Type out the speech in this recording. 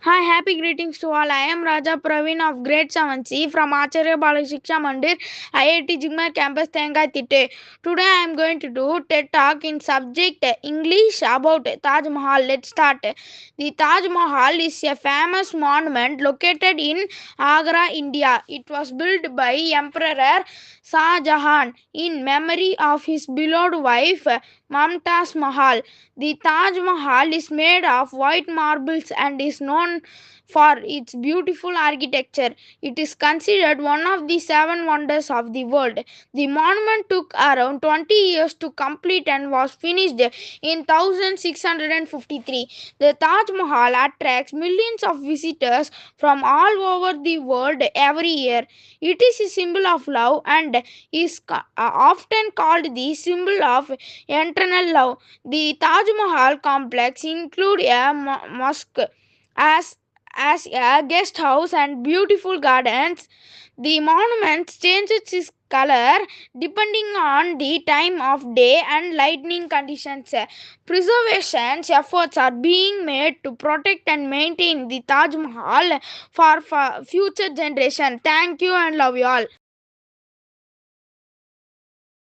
Hi, happy greetings to all. I am Raja Praveen of Grade 7C from Acharya Bala Shiksha Mandir, IIT Jigmar Campus, Tengaititte. Today I am going to do TED Talk in subject English about Taj Mahal. Let's start. The Taj Mahal is a famous monument located in Agra, India. It was built by Emperor Shah Jahan in memory of his beloved wife Mumtaz Mahal. The Taj Mahal is made of white marbles and is known for its beautiful architecture. It is considered one of the seven wonders of the world. The monument took around 20 years to complete and was finished in 1653. The Taj Mahal attracts millions of visitors from all over the world every year. It is a symbol of love and is often called the symbol of eternal love. The Taj Mahal complex includes a mosque as as a guest house and beautiful gardens. The monument changes its color depending on the time of day and lighting conditions. Preservation efforts are being made to protect and maintain the Taj Mahal for future generations. Thank you and love you all.